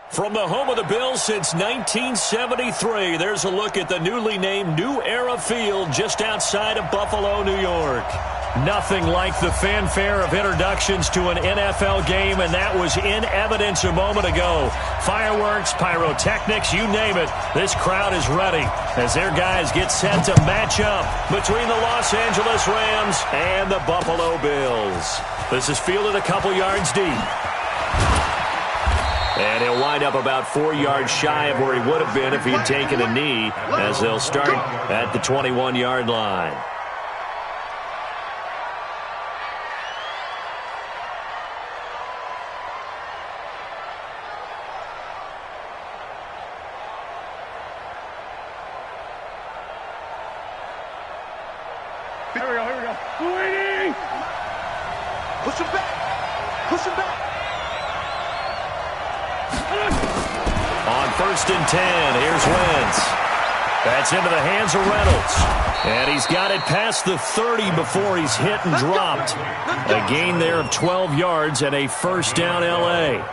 From the home of the Bills since 1973, there's a look at the newly named New Era Field just outside of Buffalo, New York. Nothing like the fanfare of introductions to an NFL game, and that was in evidence a moment ago. Fireworks, pyrotechnics, you name it. This crowd is ready as their guys get set to match up between the Los Angeles Rams and the Buffalo Bills. This is fielded a couple yards deep. And he'll wind up about 4 yards shy of where he would have been if he had taken a knee, as they'll start at the 21-yard line. Here we go. Waiting! Push him back! On 1st and 10, here's Wentz. That's into the hands of Reynolds. And he's got it past the 30 before he's hit and dropped. A gain there of 12 yards and a first down L.A.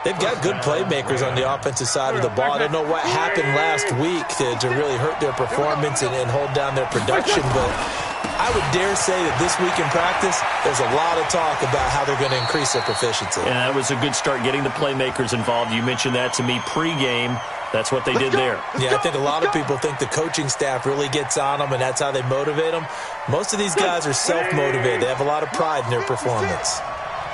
They've got good playmakers on the offensive side of the ball. I don't know what happened last week to really hurt their performance and hold down their production, but I would dare say that this week in practice, there's a lot of talk about how they're going to increase their proficiency. And that was a good start, getting the playmakers involved. You mentioned that to me pregame. That's what they did there. Yeah, I think a lot of people think the coaching staff really gets on them, and that's how they motivate them. Most of these guys are self-motivated. They have a lot of pride in their performance. I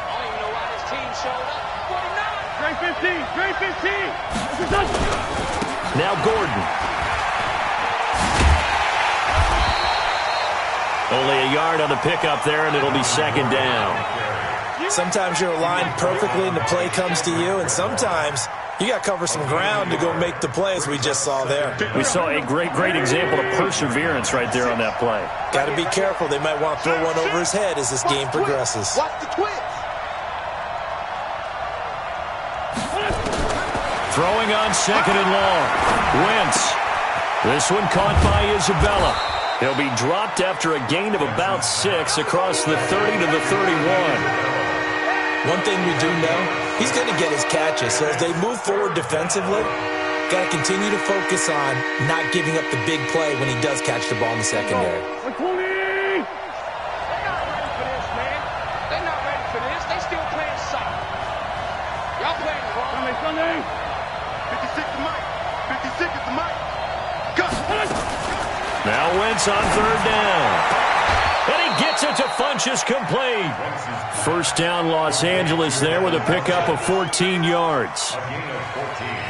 don't even know why this team showed up. 49! Great 15! Now Gordon. Only a yard on the pickup there, and it'll be second down. Sometimes you're aligned perfectly and the play comes to you, and sometimes you got to cover some ground to go make the play, as we just saw there. We saw a great example of perseverance right there on that play. Got to be careful. They might want to throw one over his head as this game progresses. Watch the twitch! Throwing on 2nd and long. Wentz. This one caught by Isabella. He'll be dropped after a gain of about 6 across the 30 to the 31. One thing we do know, he's going to get his catches. So as they move forward defensively, got to continue to focus on not giving up the big play when he does catch the ball in the secondary. They're not ready for this, man. They're not ready for this. They still playing soft. Y'all playing wrong. Sunday. 56 to Mike. 56 is the Mike. Go. Now Wentz on 3rd down. And he gets it to Funchess complete. First down Los Angeles there with a pickup of 14 yards.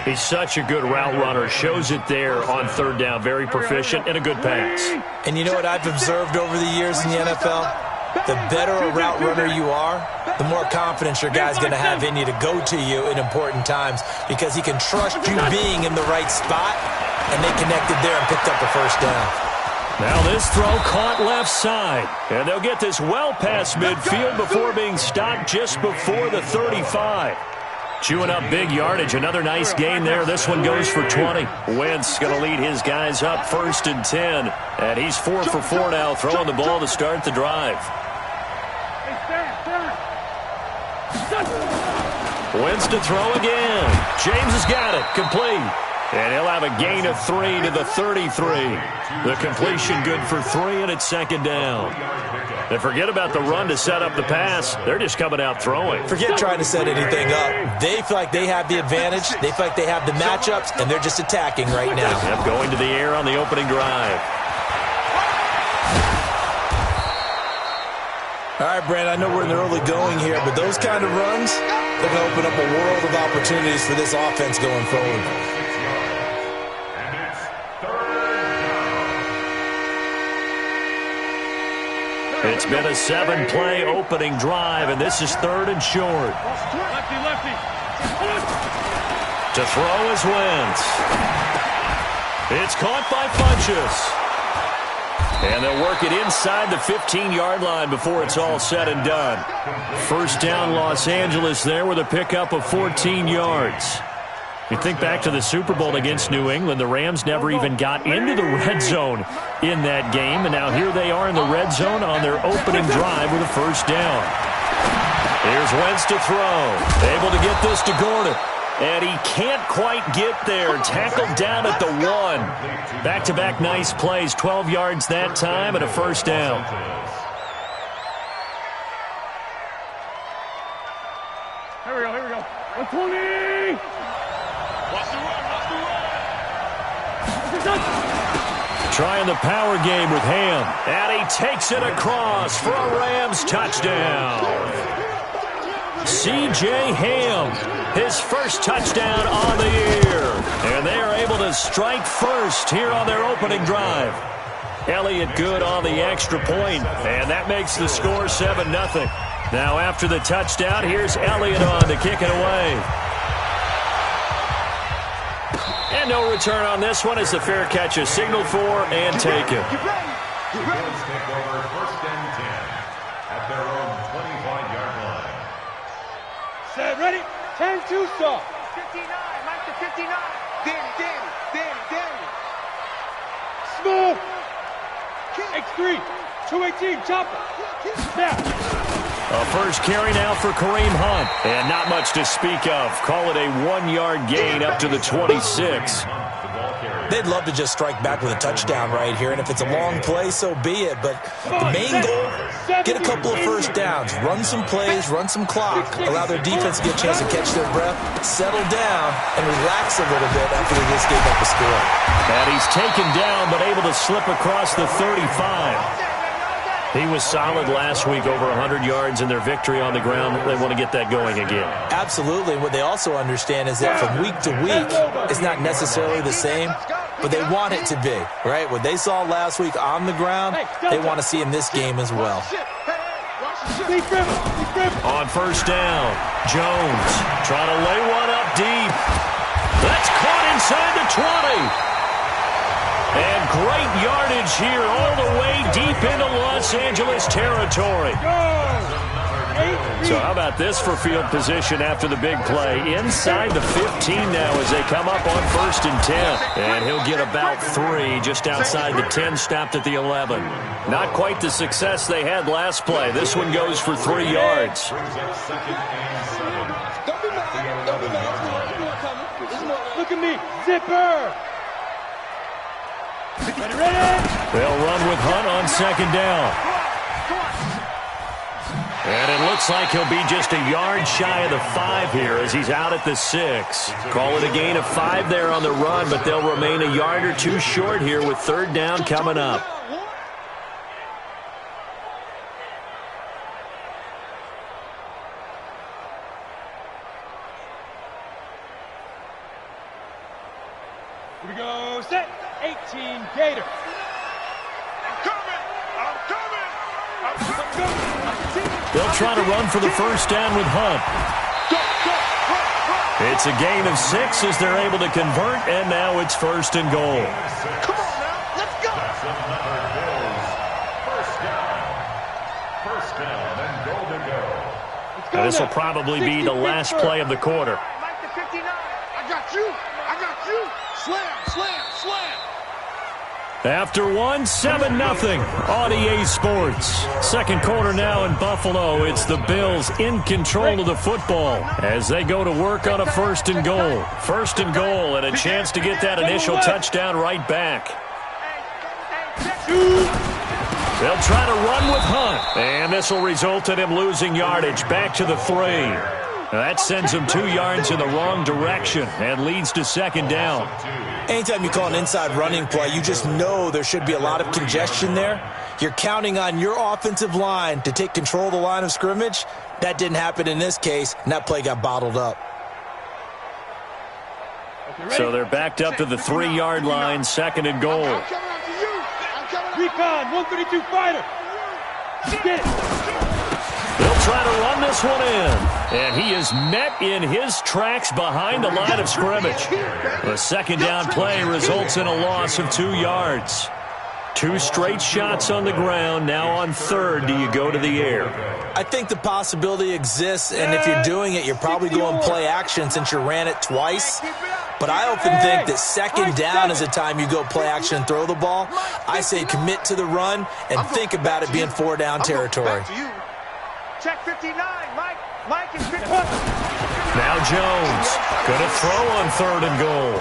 He's such a good route runner. Shows it there on 3rd down. Very proficient and a good pass. And you know what I've observed over the years in the NFL? The better a route runner you are, the more confidence your guy's going to have in you to go to you in important times, because he can trust you being in the right spot, and they connected there and picked up a first down. Now this throw caught left side, and they'll get this well past midfield before being stopped just before the 35. Chewing up big yardage. Another nice gain there. This one goes for 20. Wentz going to lead his guys up 1st and 10, and he's 4 for 4 now, throwing the ball to start the drive. Wentz to throw again. James has got it. Complete. And he'll have a gain of 3 to the 33. The completion good for 3, and it's 2nd down. And forget about the run to set up the pass. They're just coming out throwing. Forget trying to set anything up. They feel like they have the advantage. They feel like they have the matchups, and they're just attacking right now. Yep, going to the air on the opening drive. All right, Brand, I know we're in the early going here, but those kind of runs, they're going to open up a world of opportunities for this offense going forward. It's been a 7-play opening drive, and this is 3rd and short. Lefty. To throw is Wentz. It's caught by Funchess. And they'll work it inside the 15-yard line before it's all said and done. First down Los Angeles there with a pickup of 14 yards. You think back to the Super Bowl against New England, the Rams never even got into the red zone in that game, and now here they are in the red zone on their opening drive with a first down. Here's Wentz to throw. Able to get this to Gordon. And he can't quite get there. Tackled down at the 1. Back-to-back nice plays. 12 yards that time and a first down. Here we go, here we go. 120! Watch the run, Trying the power game with Ham. And he takes it across for a Rams touchdown. C.J. Ham, his first touchdown on the year. And they are able to strike first here on their opening drive. Elliott good on the extra point, and that makes the score 7-0. Now after the touchdown, here's Elliott on to kick it away. And no return on this one as the fair catch is signaled for and taken. Bills take over 1st and 10 at their own 25-yard line. Set, ready? 10-2 stop. 59, Mike to 59. Danny. Smooth. X3. 218, chopper. Snap. A first carry now for Kareem Hunt. And not much to speak of. Call it a 1-yard gain up to the 26. They'd love to just strike back with a touchdown right here, and if it's a long play, so be it. But the main goal, get a couple of first downs, run some plays, run some clock, allow their defense to get a chance to catch their breath, settle down, and relax a little bit after they just gave up a score. And he's taken down, but able to slip across the 35. He was solid last week, over 100 yards in their victory on the ground. They want to get that going again. Absolutely. What they also understand is that from week to week, it's not necessarily the same, but they want it to be, right? What they saw last week on the ground, they want to see in this game as well. On first down, Jones trying to lay one up deep. That's caught inside the 20. And great yardage here all the way deep into Los Angeles territory. So how about this for field position after the big play? Inside the 15 now as they come up on 1st and 10. And he'll get about 3 just outside the 10, stopped at the 11. Not quite the success they had last play. This one goes for 3 yards. Look at me, zipper. They'll run with Hunt on 2nd down. And it looks like he'll be just a yard shy of the 5 here as he's out at the 6. Call it a gain of 5 there on the run, but they'll remain a yard or 2 short here with 3rd down coming up. Here we go, set. 18 Gator. I'm coming. They'll try to run for the first down with Hunt. It's a gain of 6 as they're able to convert, and now it's 1st and goal. Come on now, let's go. First down and goal to go. This will probably be the last play of the quarter. Mike to 59. I got you. Slam. After 1, 7-0 on EA Sports. 2nd quarter now in Buffalo. It's the Bills in control of the football as they go to work on a 1st and goal. 1st and goal and a chance to get that initial touchdown right back. They'll try to run with Hunt, and this will result in him losing yardage back to the 3. That sends him 2 yards in the wrong direction and leads to 2nd down. Anytime you call an inside running play, you just know there should be a lot of congestion there. You're counting on your offensive line to take control of the line of scrimmage. That didn't happen in this case, and that play got bottled up. So they're backed up to the 3-yard line, 2nd and goal. Recon, 132 fighter. Get it. They'll try to run this one in, and he is met in his tracks behind the line of scrimmage. The 2nd down play results in a loss of 2 yards. 2 straight shots on the ground. Now on 3rd, do you go to the air? I think the possibility exists, and if you're doing it, you're probably going play action since you ran it twice. But I often think that 2nd down is the time you go play action and throw the ball. I say commit to the run and think about it being 4-down territory. Check 59, Mike is 59. Now Jones going to throw on 3rd and goal.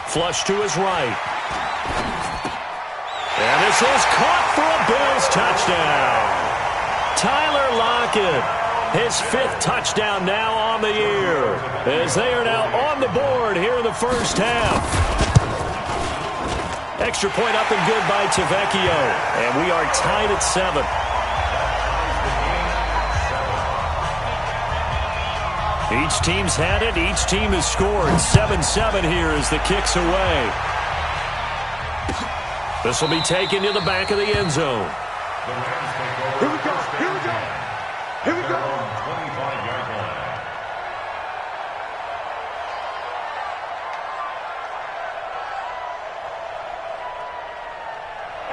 Flush to his right. And this is caught for a Bills touchdown. Tyler Lockett, his 5th touchdown now on the year, as they are now on the board here in the first half. Extra point up and good by Tavecchio, and we are tied at 7. Each team's had it. Each team has scored. 7-7 here as the kick's away. This will be taken to the back of the end zone. Here we go. Here we go. Here we go. 25-yard line.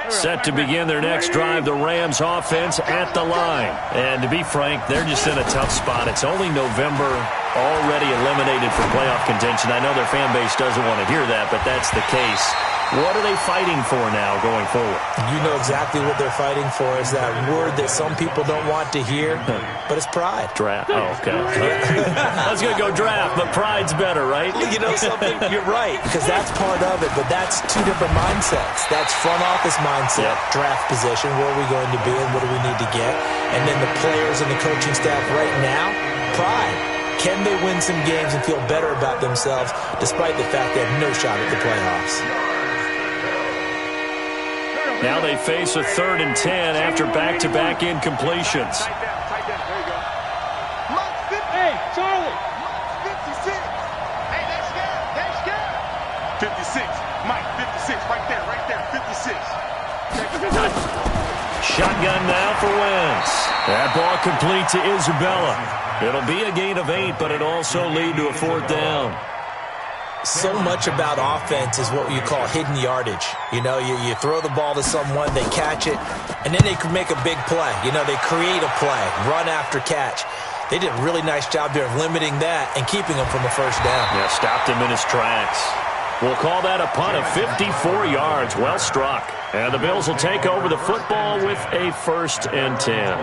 Set to begin their next drive, the Rams offense at the line. And to be frank, they're just in a tough spot. It's only November, already eliminated from playoff contention. I know their fan base doesn't want to hear that, but that's the case. What are they fighting for now going forward? You know exactly what they're fighting for is that word that some people don't want to hear, but it's pride. Draft. Oh, okay. I was going to go draft, but pride's better, right? You know something? You're right, because that's part of it, but that's 2 different mindsets. That's front office mindset, draft position, where are we going to be and what do we need to get? And then the players and the coaching staff right now, pride. Can they win some games and feel better about themselves despite the fact they have no shot at the playoffs? Now they face a 3rd and 10 after back-to-back incompletions. Tight down. There you go. Hey, Charlie. 56. Hey, that's good. 56. Mike, 56. Right there. 56. Shotgun now for Wentz. That ball complete to Isabella. It'll be a gain of 8, but it also lead to a 4th down. So much about offense is what you call hidden yardage. You know, you throw the ball to someone, they catch it, and then they can make a big play. You know, they create a play, run after catch. They did a really nice job there of limiting that and keeping them from the first down. Yeah, stopped him in his tracks. We'll call that a punt of 54 yards. Well struck. And the Bills will take over the football with a 1st and 10.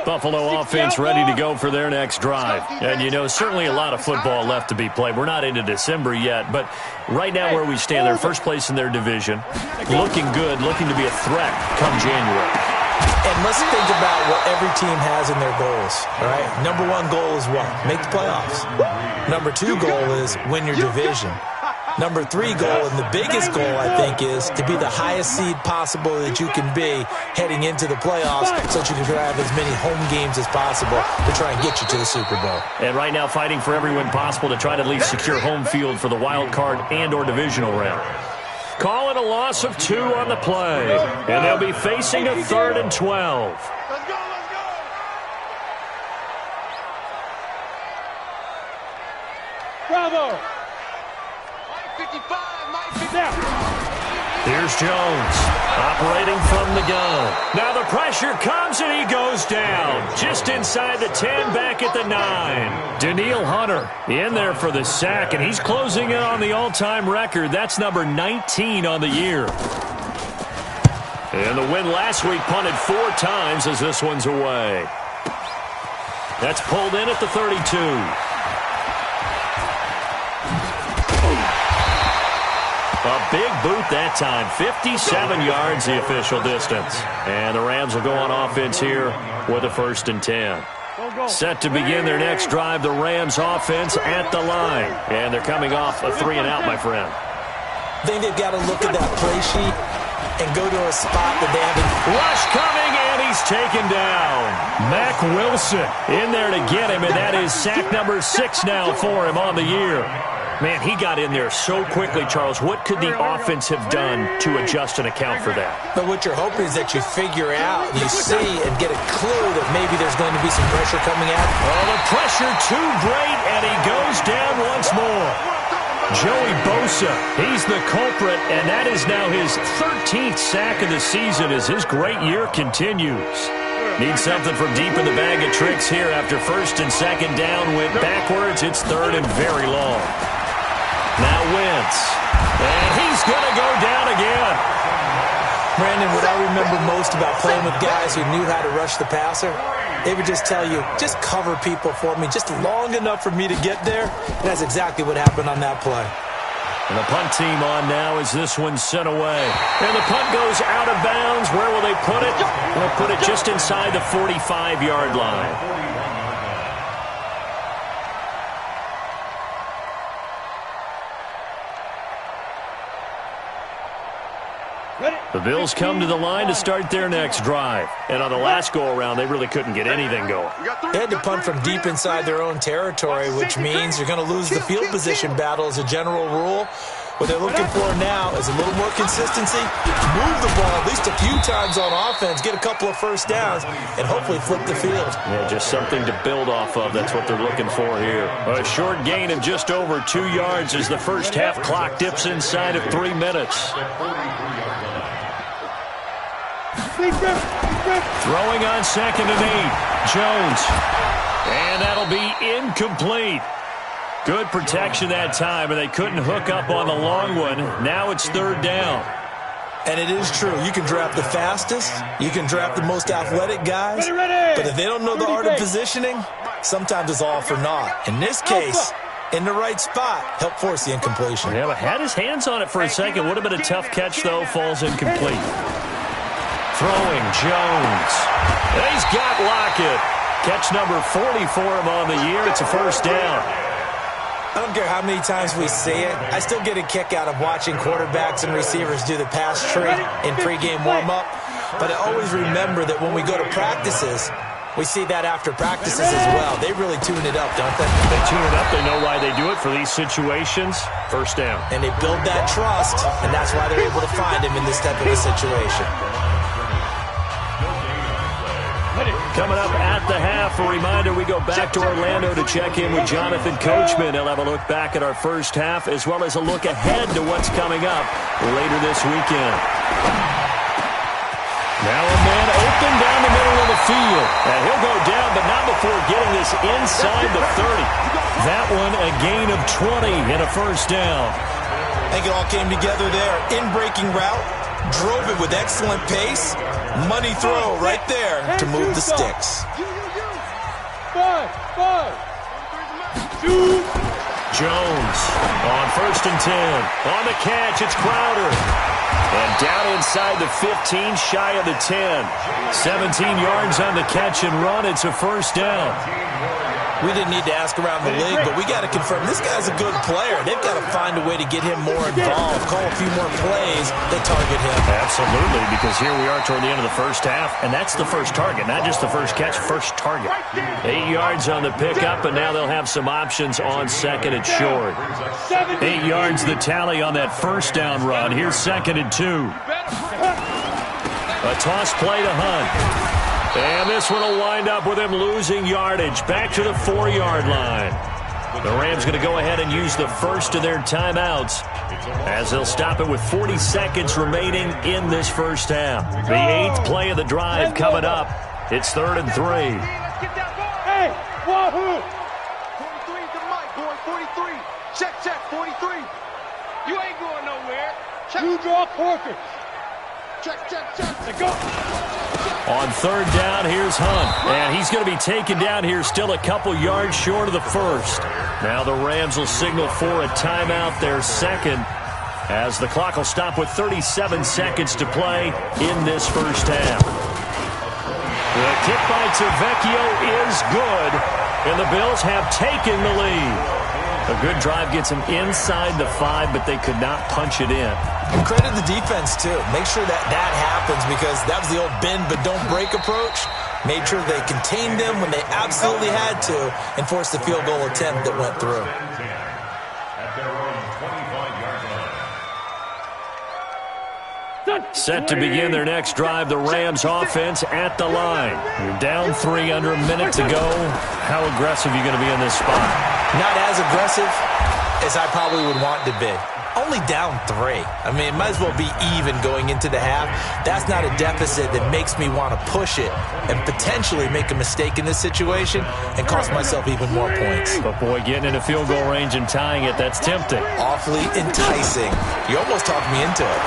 Buffalo offense ready to go for their next drive. And, you know, certainly a lot of football left to be played. We're not into December yet, but right now where we stand, they're first place in their division. Looking good, looking to be a threat come January. And let's think about what every team has in their goals, all right? Number 1 goal is what? Make the playoffs. Number 2 goal is win your division. Number 3 goal, and the biggest goal, I think, is to be the highest seed possible that you can be heading into the playoffs so that you can have as many home games as possible to try and get you to the Super Bowl. And right now fighting for every win possible to try to at least secure home field for the wild card and or divisional round. Call it a loss of 2 on the play. And they'll be facing a 3rd and 12. Let's go. Bravo. 55, Mike 50. Here's Jones, operating from the gun. Now the pressure comes and he goes down. Just inside the 10, back at the 9. Danielle Hunter in there for the sack, and he's closing in on the all-time record. That's number 19 on the year. And the win last week punted 4 times as this one's away. That's pulled in at the 32. A big boot that time. 57 yards the official distance. And the Rams will go on offense here with a 1st and 10. Set to begin their next drive, the Rams offense at the line. And they're coming off a 3-and-out, my friend. I think they've got to look at that play sheet and go to a spot that they haven't. Rush coming, and he's taken down. Mac Wilson in there to get him, and that is sack number 6 now for him on the year. Man, he got in there so quickly, Charles. What could the offense have done to adjust and account for that? But what you're hoping is that you figure out, you see, and get a clue that maybe there's going to be some pressure coming at. Oh, the pressure too great, and he goes down once more. Joey Bosa, he's the culprit, and that is now his 13th sack of the season as his great year continues. Needs something from deep in the bag of tricks here after 1st and 2nd down. Went backwards. It's 3rd and very long. Now Wentz. And he's going to go down again. Brandon, what I remember most about playing with guys who knew how to rush the passer, they would just tell you, just cover people for me, just long enough for me to get there. And that's exactly what happened on that play. And the punt team on now as this one's sent away. And the punt goes out of bounds. Where will they put it? They'll put it just inside the 45-yard line. The Bills come to the line to start their next drive. And on the last go-around, they really couldn't get anything going. They had to punt from deep inside their own territory, which means you're going to lose the field position battle as a general rule. What they're looking for now is a little more consistency, move the ball at least a few times on offense, get a couple of first downs, and hopefully flip the field. Yeah, just something to build off of. That's what they're looking for here. A short gain of just over 2 yards as the first half clock dips inside of 3 minutes. Throwing on 2nd and 8. Jones. And that'll be incomplete. Good protection that time, and they couldn't hook up on the long one. Now it's 3rd down. And it is true. You can draft the fastest. You can draft the most athletic guys. But if they don't know the art of positioning, sometimes it's all for naught. In this case, in the right spot, help force the incompletion. Yeah, but had his hands on it for a second. Would have been a tough catch, though. Falls incomplete. Throwing, Jones. He's got Lockett. Catch number 40 for him on the year. It's a first down. I don't care how many times we see it. I still get a kick out of watching quarterbacks and receivers do the pass tree in pregame warm-up. But I always remember that when we go to practices, we see that after practices as well. They really tune it up, don't they? They tune it up. They know why they do it for these situations. First down. And they build that trust, and that's why they're able to find him in this type of a situation. Coming up at the half, a reminder, we go back to Orlando to check in with Jonathan Coachman. He'll have a look back at our first half as well as a look ahead to what's coming up later this weekend. Now a man open down the middle of the field. And he'll go down, but not before getting this inside the 30. That one a gain of 20 and a first down. I think it all came together there. In-breaking route, drove it with excellent pace. Money throw right there to move the sticks. 5, 2. Jones on 1st and 10. On the catch, it's Crowder. And down inside the 15, shy of the 10. 17 yards on the catch and run. It's a first down. We didn't need to ask around the league, but we got to confirm this guy's a good player. They've got to find a way to get him more involved, call a few more plays that target him. Absolutely, because here we are toward the end of the first half, and that's the first target, not just the first catch, first target. 8 yards on the pickup, and now they'll have some options on 2nd and short. 8 yards the tally on that first down run. Here's 2nd and 2. A toss play to Hunt. And this one will wind up with him losing yardage back to the 4-yard line. The Rams going to go ahead and use the first of their timeouts as they'll stop it with 40 seconds remaining in this first half. The 8th play of the drive coming up. It's 3rd and 3. Hey, wahoo! 43 to Mike, boy, 43. Check, 43. You ain't going nowhere. Check. You draw quarters. Check. Let's go. On 3rd down, here's Hunt. And he's going to be taken down here still a couple yards short of the first. Now the Rams will signal for a timeout, their second, as the clock will stop with 37 seconds to play in this first half. The kick by Tavecchio is good, and the Bills have taken the lead. A good drive gets them inside the 5, but they could not punch it in. And credit the defense, too. Make sure that happens because that was the old bend but don't break approach. Made sure they contained them when they absolutely had to and forced the field goal attempt that went through. At their own 25-yard line. Set to begin their next drive, the Rams offense at the line. You're down 3 under a minute to go. How aggressive are you going to be in this spot? Not as aggressive as I probably would want to be. only down 3. I mean, it might as well be even going into the half. That's not a deficit that makes me want to push it and potentially make a mistake in this situation and cost myself even more points. But, boy, getting into field goal range and tying it, that's tempting. Awfully enticing. You almost talked me into it.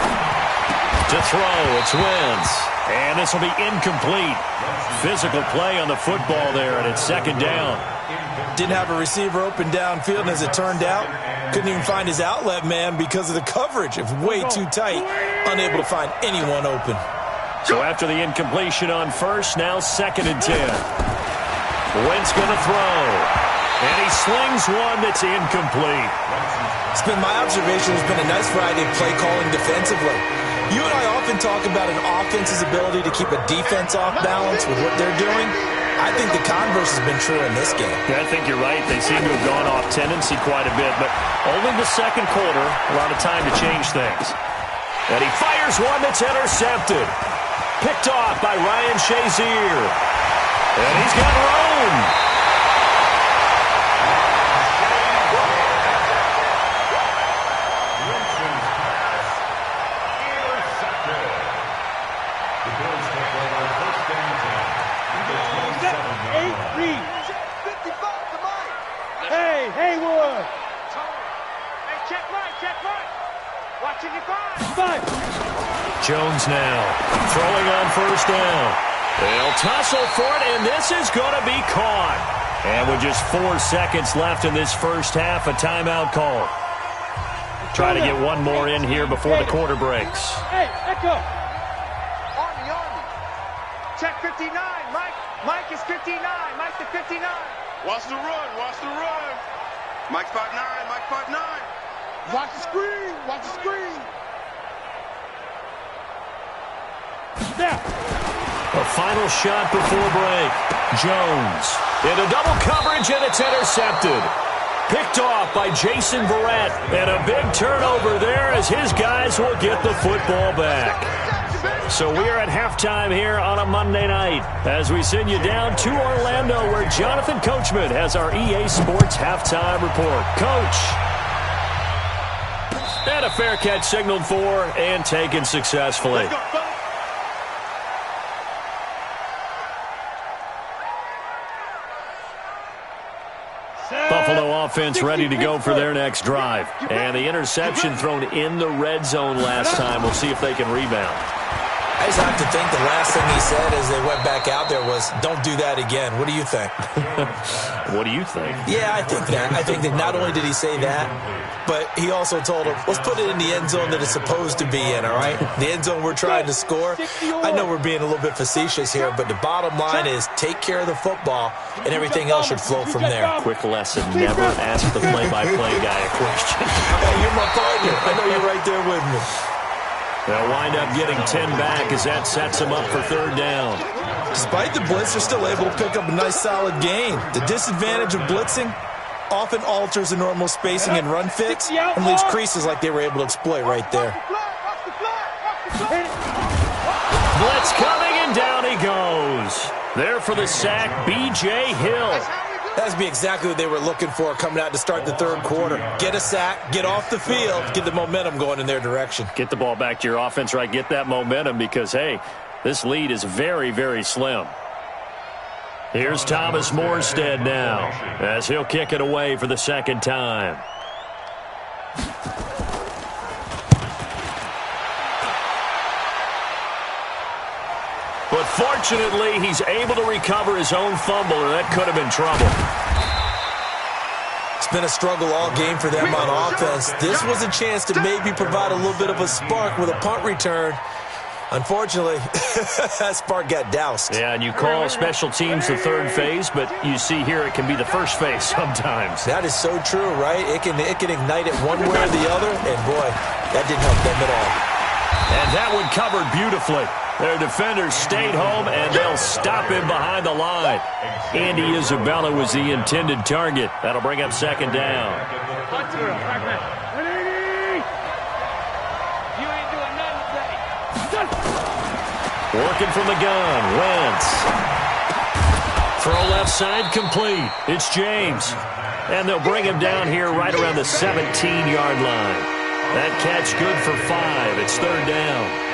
To throw, it's Wentz. And this will be incomplete. Physical play on the football there, and it's second down. Didn't have a receiver open downfield, and as it turned out, couldn't even find his outlet man because of the coverage. It was way too tight, unable to find anyone open. So after the incompletion on first, now 2nd and 10. Wentz going to throw. And he slings one that's incomplete. It's been my observation. There's been a nice variety of play calling defensively. You and I often talk about an offense's ability to keep a defense off balance with what they're doing. I think the converse has been true in this game. Yeah, I think you're right. They seem to have gone off tendency quite a bit, but only the second quarter, a lot of time to change things. And he fires one that's intercepted. Picked off by Ryan Shazier. And he's got room. Jones now throwing on first down. They'll tussle for it, and this is going to be caught. And with just 4 seconds left in this first half, a timeout call. Try to get one more in here before the quarter breaks. Hey, echo. Army. Check 59. Mike is 59. Mike to 59. Watch the run. Mike 5'9". Watch the screen. A final shot before break. Jones into double coverage, and it's intercepted. Picked off by Jason Verrett. And a big turnover there as his guys will get the football back. So we are at halftime here on a Monday night as we send you down to Orlando where Jonathan Coachman has our EA Sports halftime report. Coach. And a fair catch signaled for and taken successfully. Buffalo offense ready to go for their next drive. And the interception thrown in the red zone last time. We'll see if they can rebound. I just have to think the last thing he said as they went back out there was, don't do that again. What do you think? What do you think? Yeah, I think that. I think that not only did he say that, but he also told him, let's put it in the end zone that it's supposed to be in, all right? The end zone we're trying to score. I know we're being a little bit facetious here, but the bottom line is take care of the football, and everything else should flow from there. Quick lesson, never ask the play-by-play guy a question. Hey, you're my partner. I know you're right there with me. They'll wind up getting 10 back as that sets them up for third down. Despite the blitz, they're still able to pick up a nice solid gain. The disadvantage of blitzing often alters the normal spacing and run fits and leaves creases like they were able to exploit right there. Blitz coming, and down he goes. There for the sack, B.J. Hill. That would be exactly what they were looking for coming out to start the third quarter. Get a sack, get off the field, get the momentum going in their direction. Get the ball back to your offense, right? Get that momentum because, hey, this lead is very, very slim. Here's Thomas Morstead now as he'll kick it away for the second time. But fortunately, he's able to recover his own fumble, or that could have been trouble. It's been a struggle all game for them on offense. This was a chance to maybe provide a little bit of a spark with a punt return. Unfortunately, that spark got doused. Yeah, and you call special teams the third phase, but you see here it can be the first phase sometimes. That is so true, right? It can ignite it one way or the other, and boy, that didn't help them at all. And that one covered beautifully. Their defenders stayed home, and they'll stop him behind the line. Andy Isabella was the intended target. That'll bring up second down. Working from the gun, Wentz. Throw left side complete. It's James. And they'll bring him down here right around the 17-yard line. That catch good for 5. It's third down.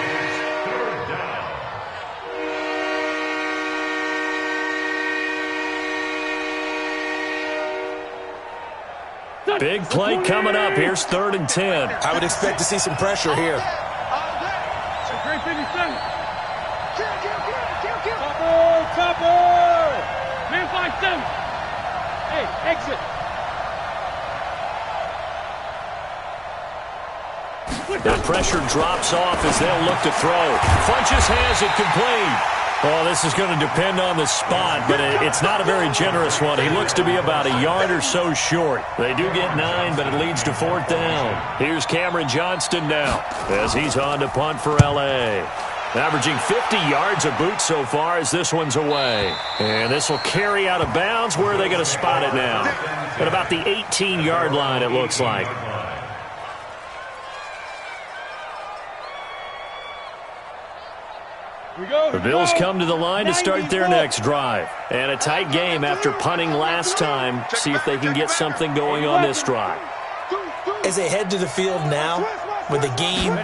Big play coming up. Here's 3rd and 10. I would expect to see some pressure here. Topper! Man 5-7. Hey, exit. The pressure drops off as they'll look to throw. Funches has it complete. Oh, this is going to depend on the spot, but it's not a very generous one. He looks to be about a yard or so short. They do get 9, but it leads to 4th down. Here's Cameron Johnston now as he's on to punt for L.A. Averaging 50 yards a boot so far as this one's away. And this will carry out of bounds. Where are they going to spot it now? At about the 18-yard line, it looks like. The Bills come to the line to start their next drive. And a tight game after punting last time. See if they can get something going on this drive. As they head to the field now, with the game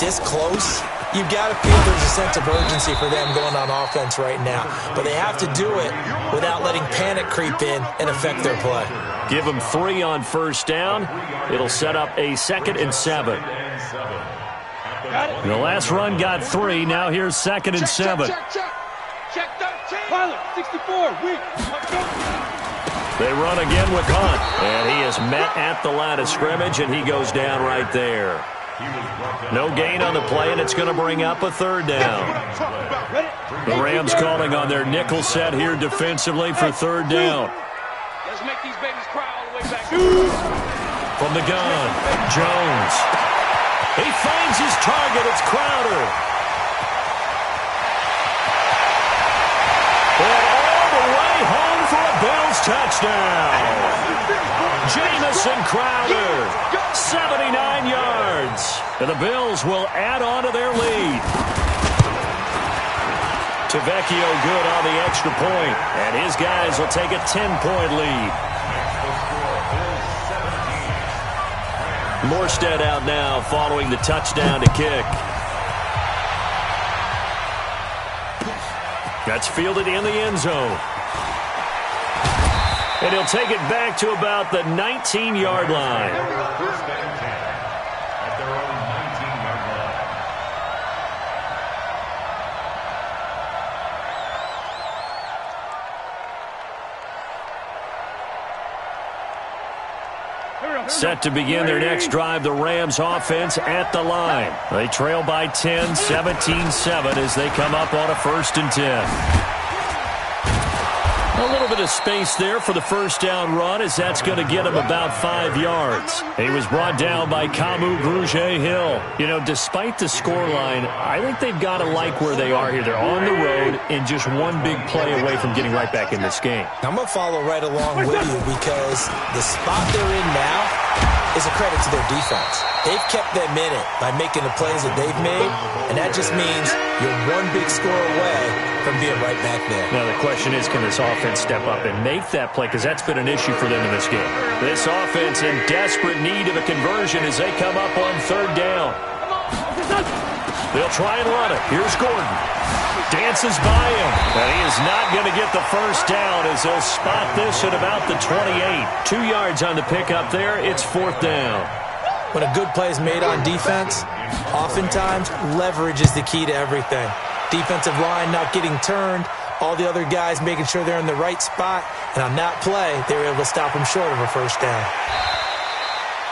this close, you've got to feel there's a sense of urgency for them going on offense right now. But they have to do it without letting panic creep in and affect their play. Give them 3 on first down. It'll set up a 2nd and 7. The last run got 3. Now here's 2nd and 7. Check 13. Pilot, 64, weak. They run again with Hunt. And he is met at the line of scrimmage, and he goes down right there. No gain on the play, and it's going to bring up a 3rd down. The Rams calling on their nickel set here defensively for 3rd down. Let's make these babies cry all the way back. From the gun, Jones. He finds his target. It's Crowder. And all the way home for a Bills touchdown. Jamison Crowder, 79 yards. And the Bills will add on to their lead. Tavecchio good on the extra point, and his guys will take a 10-point lead. Morstead out now following the touchdown to kick. That's fielded in the end zone. And he'll take it back to about the 19-yard line. First and 10 at their own 19-yard line. Set to begin their next drive, the Rams offense at the line. They trail by 10, 17-7 as they come up on a 1st and 10. A little bit of space there for the first down run as that's going to get him about 5 yards. He was brought down by Kamu Grugier-Hill. You know, despite the scoreline, I think they've got to like where they are here. They're on the road and just one big play away from getting right back in this game. I'm going to follow right along with you because the spot they're in now is a credit to their defense. They've kept them in it by making the plays that they've made, and that just means you're one big score away from being right back there. Now the question is, can this offense step up and make that play? Because that's been an issue for them in this game. This offense in desperate need of a conversion as they come up on 3rd down. They'll try and run it. Here's Gordon. Dances by him. And he is not going to get the first down as they'll spot this at about the 28. 2 yards on the pickup there. It's 4th down. When a good play is made on defense, oftentimes leverage is the key to everything. Defensive line not getting turned, all the other guys making sure they're in the right spot, and on that play, they were able to stop them short of a first down.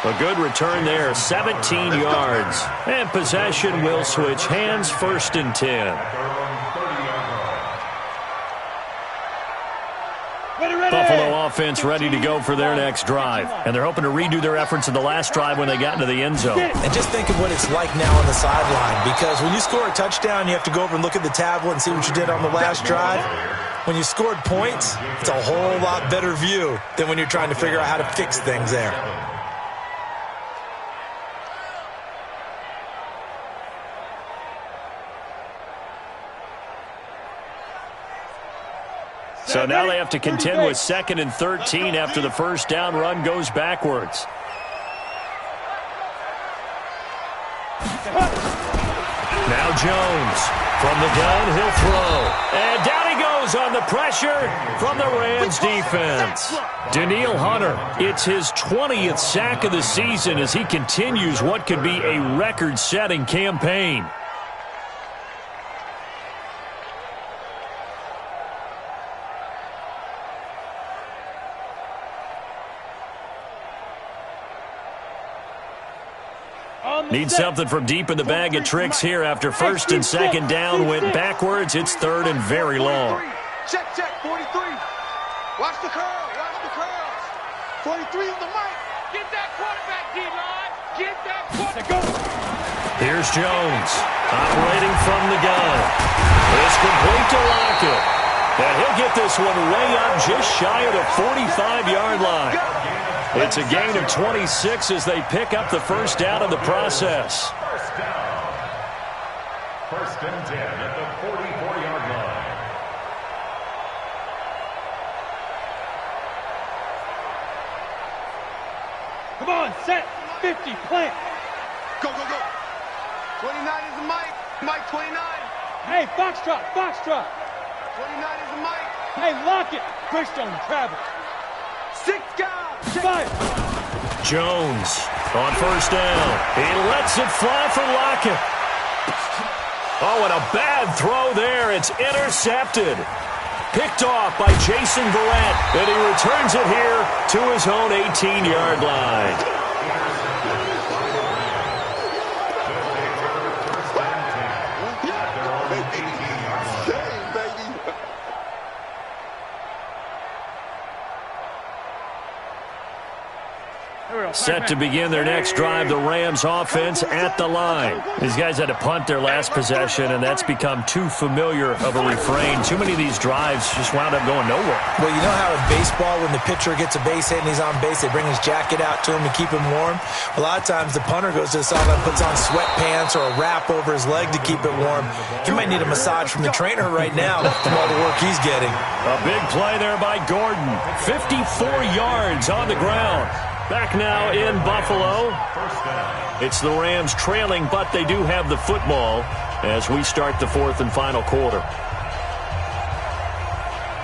A good return there, 17 yards. And possession will switch hands, 1st and 10. Buffalo offense ready to go for their next drive. And they're hoping to redo their efforts in the last drive when they got into the end zone. And just think of what it's like now on the sideline, because when you score a touchdown, you have to go over and look at the tablet and see what you did on the last drive. When you scored points, it's a whole lot better view than when you're trying to figure out how to fix things there. So now they have to contend with 2nd and 13 after the first down run goes backwards. Now Jones from the gun, he'll throw. And down he goes on the pressure from the Rams defense. Danielle Hunter, it's his 20th sack of the season as he continues what could be a record-setting campaign. Need something from deep in the bag of tricks here after first and second down went backwards. It's third and very long. Check, 43. Watch the curl, watch the curls. 43 on the mic. Get that quarterback, D-line. Get that quarterback. Here's Jones operating from the gun. It's complete to Lockett. And he'll get this one way up just shy of the 45-yard line. It's a gain of 26 as they pick up the first down in the process. First down. First and 10 at the 44-yard line. Come on, set, 50, plant. Go, go, go. 29 is the mic. Mike 29. Hey, Foxtrot, Foxtrot. 29 is the mic. Hey, lock it. Christian, travel. 6 guys. Fire. Jones on first down. He lets it fly for Lockett. Oh, and a bad throw there. It's intercepted. Picked off by Jason Verrett, and he returns it here to his own 18-yard line. Set to begin their next drive, the Rams offense at the line. These guys had to punt their last possession, and that's become too familiar of a refrain. Too many of these drives just wound up going nowhere. Well, you know how in baseball, when the pitcher gets a base hit and he's on base, they bring his jacket out to him to keep him warm? A lot of times the punter goes to the sideline, puts on sweatpants or a wrap over his leg to keep it warm. He might need a massage from the trainer right now from all the work he's getting. A big play there by Gordon. 54 yards on the ground. Back now in Buffalo. It's the Rams trailing, but they do have the football as we start the fourth and final quarter.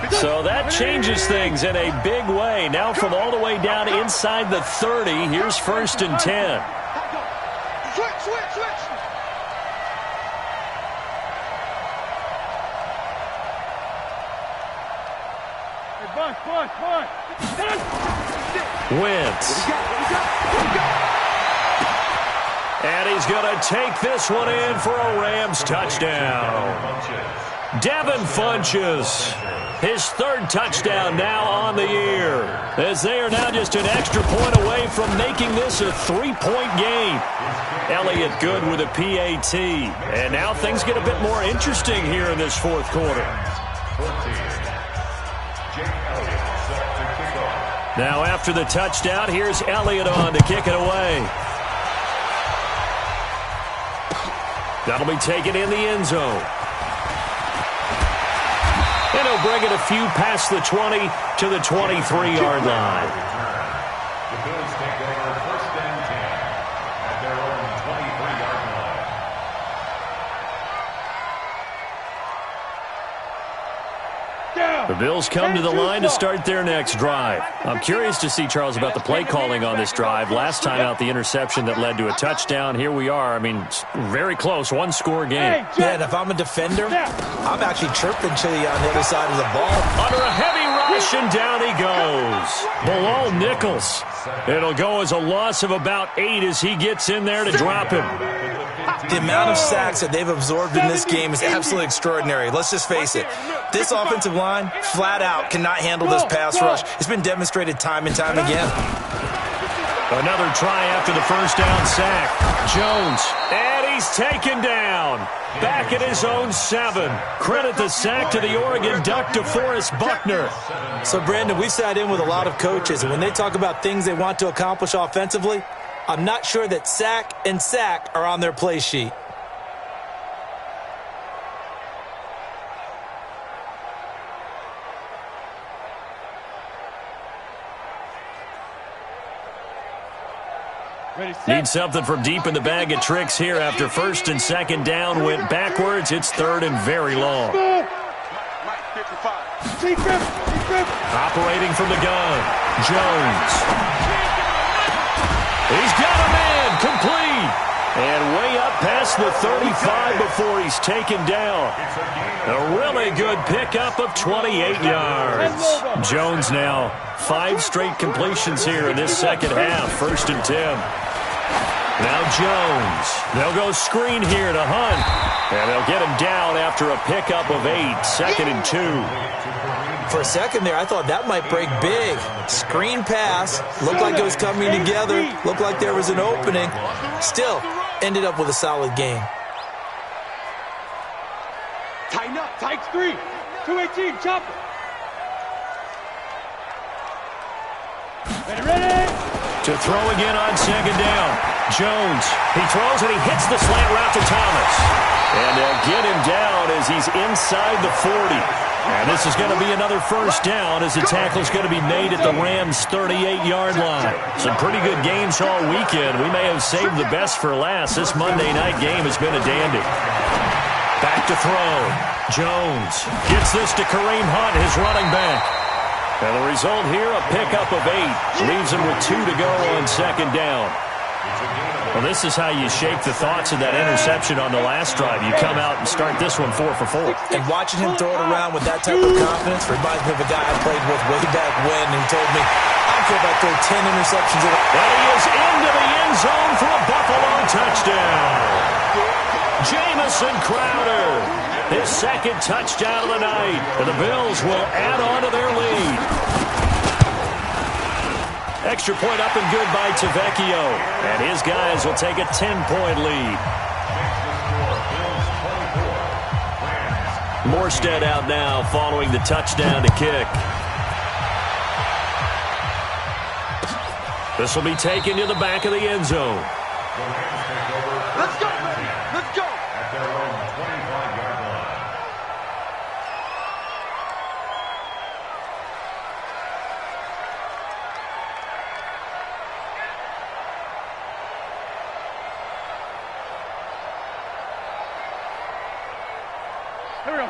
So that changes things in a big way. Now from all the way down inside the 30, here's first and 10. Switch. Bunch. Wentz. And he's going to take this one in for a Rams touchdown. Devin Funchess, his third touchdown now on the year, as they are now just an extra point away from making this a 3-point game. Elliott good with a PAT. And now things get a bit more interesting here in this fourth quarter. Now after the touchdown, here's Elliott on to kick it away. That'll be taken in the end zone. And he'll bring it a few past the 20 to the 23-yard line. The Bills take over first and 10 at their own 23-yard line. The Bills come to the line to start their next drive. I'm curious to see, Charles, about the play calling on this drive. Last time out, the interception that led to a touchdown. Here we are. I mean, very close, one-score game. Yeah, and if I'm a defender, I'm actually chirping Chili on the other side of the ball. Under a heavy rush, and down he goes. Below Nichols. It'll go as a loss of about 8 as he gets in there to drop him. The amount of sacks that they've absorbed in this game is absolutely extraordinary. Let's just face it. This offensive line, flat out, cannot handle this pass rush. It's been demonstrated time and time again. Another try after the first down sack. Jones, and he's taken down. Back at his own 7. Credit the sack to the Oregon Duck, DeForest Buckner. So, Brandon, we've sat in with a lot of coaches, and when they talk about things they want to accomplish offensively, I'm not sure that sack and sack are on their play sheet. Need something from deep in the bag of tricks here after first and second down went backwards. It's third and very long. Operating from the gun, Jones. He's got a man, complete. And way up past the 35 before he's taken down. A really good pickup of 28 yards. Jones now 5 straight completions here in this second half. First and 10. Now Jones. They'll go screen here to Hunt. And they'll get him down after a pickup of 8. Second and 2. For a second there, I thought that might break big. Screen pass. Looked like it was coming together. Looked like there was an opening. Still, ended up with a solid game. Tighten up. Tights 3. 218. Chop it. Ready. To throw again on second down. Jones. He throws and he hits the slant route to Thomas. And they'll get him down as he's inside the 40. And this is going to be another first down as the tackle's going to be made at the Rams' 38-yard line. Some pretty good games all weekend. We may have saved the best for last. This Monday night game has been a dandy. Back to throw. Jones gets this to Kareem Hunt, his running back. And the result here, a pickup of 8. Leaves him with 2 to go on second down. Well, this is how you shake the thoughts of that interception on the last drive. You come out and start this one 4 for 4. And watching him throw it around with that type of confidence reminds me of a guy I played with way back when who told me, I don't care if I throw 10 interceptions at a... And he is into the end zone for a Buffalo touchdown. Jamison Crowder, his second touchdown of the night. And the Bills will add on to their lead. Extra point up and good by Tavecchio. And his guys will take a 10-point lead. Morstead out now following the touchdown to kick. This will be taken to the back of the end zone. Let's go. Let's go. At their own 25-yard line.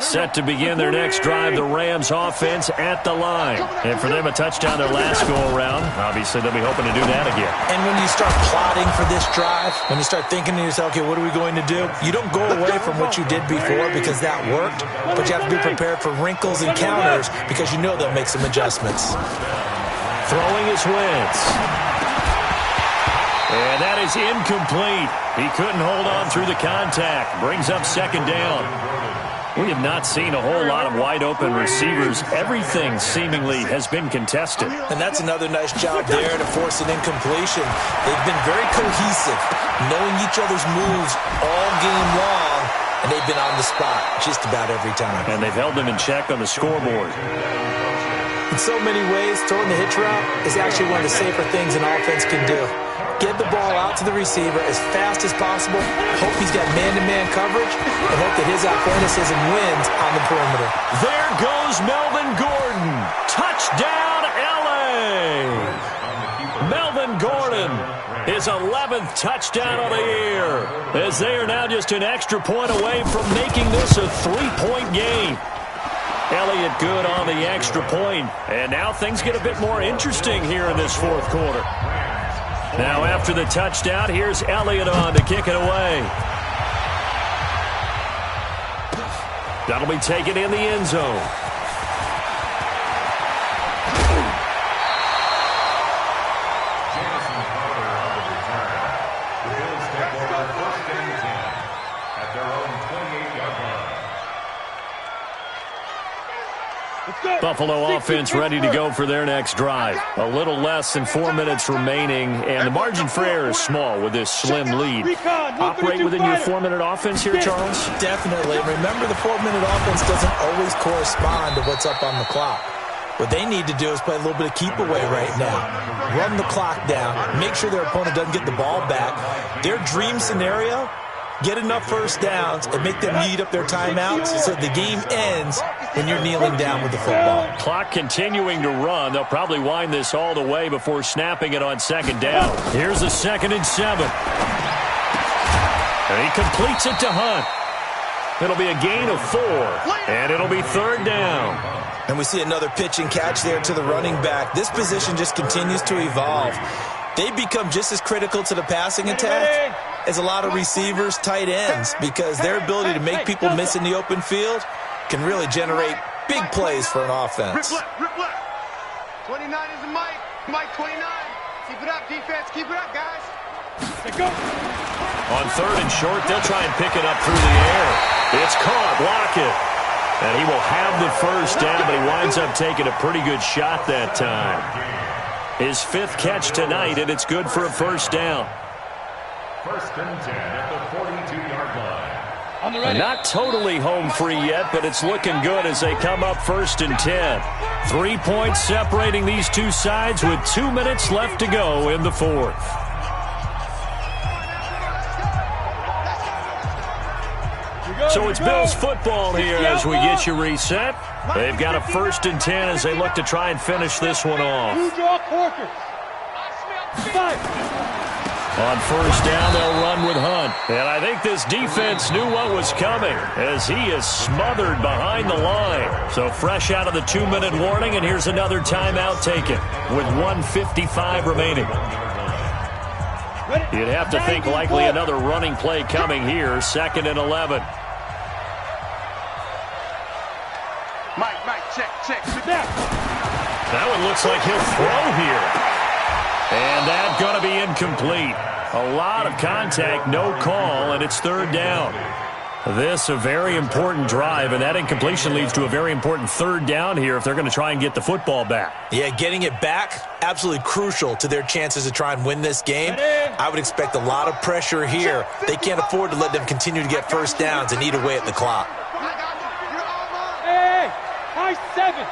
Set to begin their next drive, the Rams offense at the line. And for them, a touchdown their last go-around. Obviously, they'll be hoping to do that again. And when you start plotting for this drive, when you start thinking to yourself, okay, what are we going to do? You don't go away from what you did before because that worked, but you have to be prepared for wrinkles and counters because you know they'll make some adjustments. Throwing his Wentz. And that is incomplete. He couldn't hold on through the contact. Brings up second down. We have not seen a whole lot of wide-open receivers. Everything seemingly has been contested. And that's another nice job there to force an incompletion. They've been very cohesive, knowing each other's moves all game long, and they've been on the spot just about every time. And they've held them in check on the scoreboard. In so many ways, throwing the hitch route is actually one of the safer things an offense can do. Get the ball out to the receiver as fast as possible, hope he's got man-to-man coverage, and hope that his athleticism wins on the perimeter. There goes Melvin Gordon. Touchdown, L.A. Melvin Gordon, his 11th touchdown of the year, as they are now just an extra point away from making this a 3-point game. Elliott good on the extra point, and now things get a bit more interesting here in this fourth quarter. Now after the touchdown, here's Elliott on to kick it away. That'll be taken in the end zone. Jamison Crowder on the return. The Bills take over first and 10 at their own 28-yard line. Buffalo offense ready to go for their next drive. A little less than 4 minutes remaining, and the margin for error is small with this slim lead. Operate within your 4-minute offense here, Charles? Definitely. Remember, the 4-minute offense doesn't always correspond to what's up on the clock. What they need to do is play a little bit of keep away right now. Run the clock down. Make sure their opponent doesn't get the ball back. Their dream scenario, get enough first downs and make them eat up their timeouts so the game ends when you're kneeling down with the football. Clock continuing to run. They'll probably wind this all the way before snapping it on second down. Here's a 2nd and 7. And he completes it to Hunt. It'll be a gain of 4, and it'll be 3rd down. And we see another pitch and catch there to the running back. This position just continues to evolve. They become just as critical to the passing attack as a lot of receivers, tight ends, because their ability to make people miss in the open field can really generate big plays for an offense. Rip left. 29 is the Mike. Mike 29. Keep it up, defense. Keep it up, guys. Let's go. On 3rd and short, they'll try and pick it up through the air. It's caught. Lockett. And he will have the 1st down, but he winds up taking a pretty good shot that time. His 5th catch tonight, and it's good for a 1st down. 1st and 10 at the 42-yard line. Not totally home free yet, but it's looking good as they come up 1st and 10. 3 points separating these two sides with 2 minutes left to go in the 4th. So it's Bills football here as we get you reset. They've got a 1st and 10 as they look to try and finish this one off. On 1st down, they'll run with Hunt. And I think this defense knew what was coming as he is smothered behind the line. So fresh out of the 2-minute warning, and here's another timeout taken with 1:55 remaining. You'd have to think likely another running play coming here, 2nd and 11. Mike, check. That one looks like he'll throw here. And that's going to be incomplete. A lot of contact, no call, and it's 3rd down. This a very important drive, and that incompletion leads to a very important 3rd down here if they're going to try and get the football back. Yeah, getting it back, absolutely crucial to their chances to try and win this game. I would expect a lot of pressure here. They can't afford to let them continue to get 1st downs and eat away at the clock. Hey, high 7.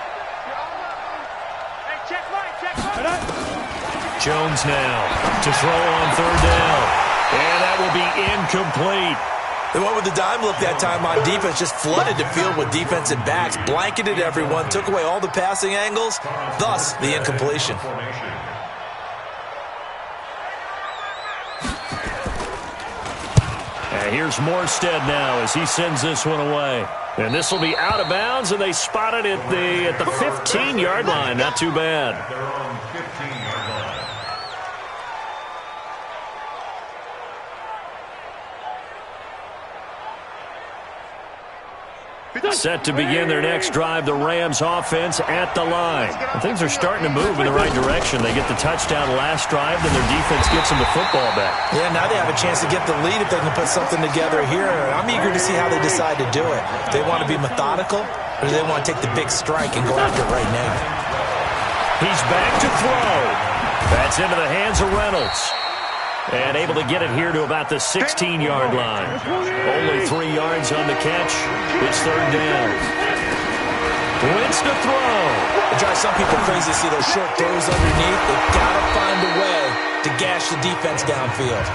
Hey, check Mike. Jones now to throw on 3rd down. And that will be incomplete. They went with the dime look that time on defense, just flooded the field with defensive backs, blanketed everyone, took away all the passing angles, thus the incompletion. And here's Morstead now as he sends this one away. And this will be out of bounds, and they spot it at the 15-yard line. Not too bad. Their own 15-yard line. Set to begin their next drive, the Rams offense at the line. And things are starting to move in the right direction. They get the touchdown last drive, then their defense gets them the football back. Yeah, now they have a chance to get the lead if they can put something together here. I'm eager to see how they decide to do it. Do they want to be methodical, or do they want to take the big strike and go after it right now? He's back to throw. That's into the hands of Reynolds. And able to get it here to about the 16-yard line. Only 3 yards on the catch. It's 3rd down. Wins to throw. It drives some people crazy to see those short throws underneath. They've got to find a way to gash the defense downfield.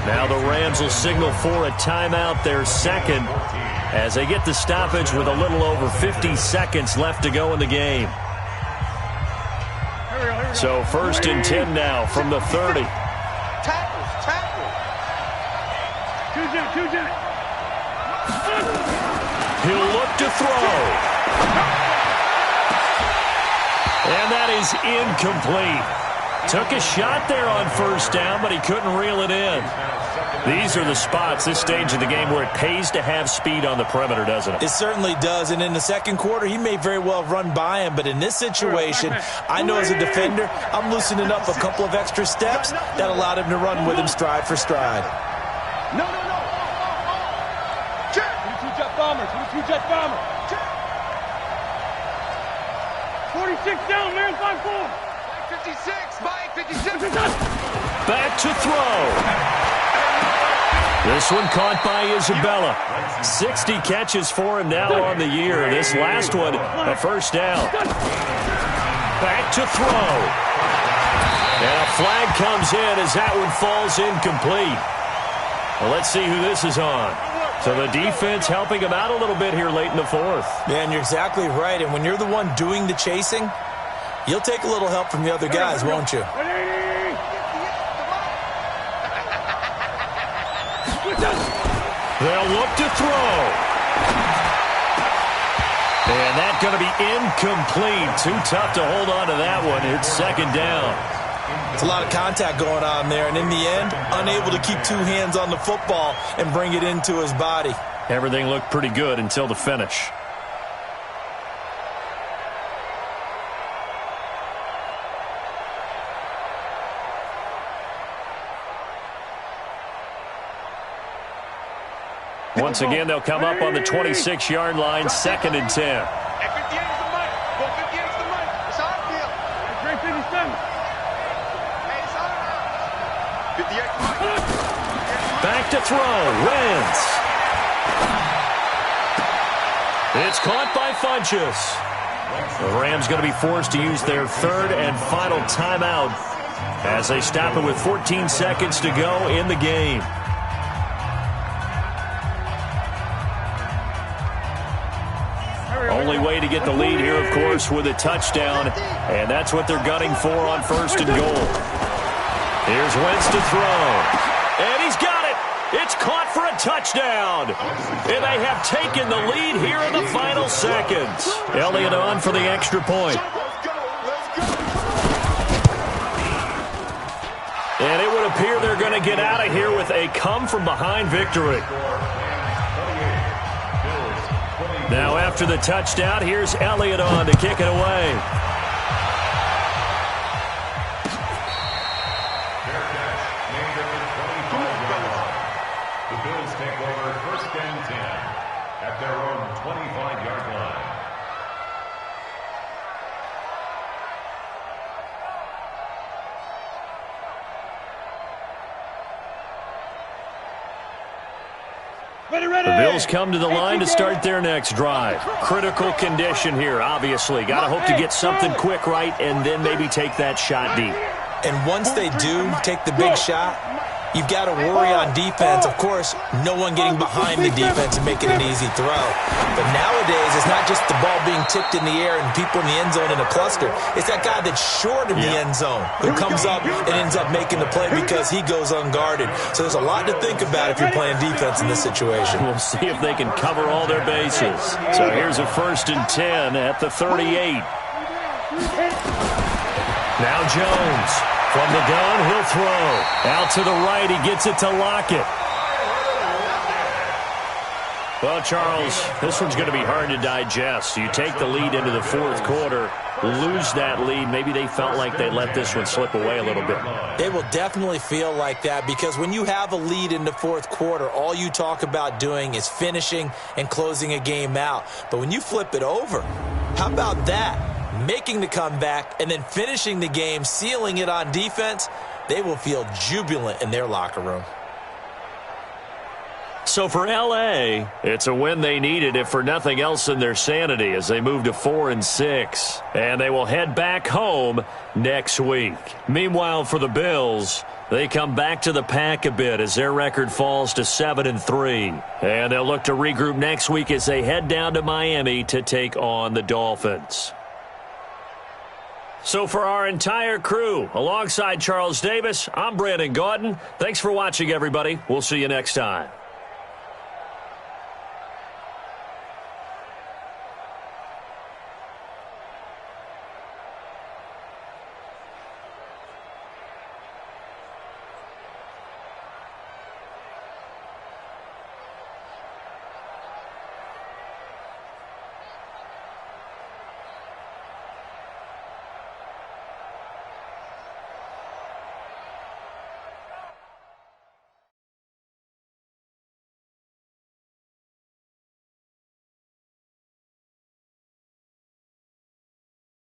Now the Rams will signal for a timeout, their 2nd, as they get the stoppage with a little over 50 seconds left to go in the game. So 1st and 10 now from the 30. Tackle. He'll look to throw. And that is incomplete. Took a shot there on 1st down, but he couldn't reel it in. These are the spots, this stage of the game, where it pays to have speed on the perimeter, doesn't it? It certainly does, and in the 2nd quarter, he may very well run by him, but in this situation, I know as a defender, I'm loosening up a couple of extra steps that allowed him to run with him stride for stride. No. Check. 22-jet bomber. 46 down, man, 5-4. 56, Mike, 56. Back to throw. This one caught by Isabella. 60 catches for him now on the year. This last one, a 1st down. Back to throw. And a flag comes in as that one falls incomplete. Well, let's see who this is on. So the defense helping him out a little bit here late in the fourth. Yeah, and you're exactly right. And when you're the one doing the chasing, you'll take a little help from the other guys, won't you? They'll look to throw. And that's going to be incomplete. Too tough to hold on to that one. It's second down. It's a lot of contact going on there, and in the end, unable to keep two hands on the football and bring it into his body. Everything looked pretty good until the finish. Once again, they'll come up on the 26-yard line, 2nd and 10. At 58 is the money. Go 58 is the money. It's our field. It's 357. Hey, it's our house. 58 is the money. Back to throw. Wentz. It's caught by Funchess. The Rams going to be forced to use their 3rd and final timeout as they stop it with 14 seconds to go in the game. Only way to get the lead here, of course, with a touchdown, and that's what they're gunning for on 1st and goal. Here's Wentz to throw, and he's got it. It's caught for a touchdown, and they have taken the lead here in the final seconds. Elliott on for the extra point. And it would appear they're going to get out of here with a come-from-behind victory. Now after the touchdown, here's Elliott on to kick it away. The Bills take over 1st and 10 at their own 25-yard line. The Bills come to the line to start their next drive. Critical condition here, obviously. Got to hope to get something quick right and then maybe take that shot deep. And once they do take the big shot, you've got to worry on defense. Of course, no one getting behind the defense and making an easy throw. But nowadays, it's not just the ball being tipped in the air and people in the end zone in a cluster. It's that guy that's short of the end zone who comes up and ends up making the play because he goes unguarded. So there's a lot to think about if you're playing defense in this situation. We'll see if they can cover all their bases. So here's a 1st and 10 at the 38. Now Jones. From the gun, he'll throw. Out to the right, he gets it to Lockett. Well, Charles, this one's going to be hard to digest. You take the lead into the 4th quarter, lose that lead. Maybe they felt like they let this one slip away a little bit. They will definitely feel like that because when you have a lead in the 4th quarter, all you talk about doing is finishing and closing a game out. But when you flip it over, how about that? Making the comeback and then finishing the game, sealing it on defense, they will feel jubilant in their locker room. So for L.A., it's a win they needed, if for nothing else than their sanity, as they move to 4-6. And they will head back home next week. Meanwhile, for the Bills, they come back to the pack a bit as their record falls to 7-3. And they'll look to regroup next week as they head down to Miami to take on the Dolphins. So for our entire crew, alongside Charles Davis, I'm Brandon Gaudin. Thanks for watching, everybody. We'll see you next time.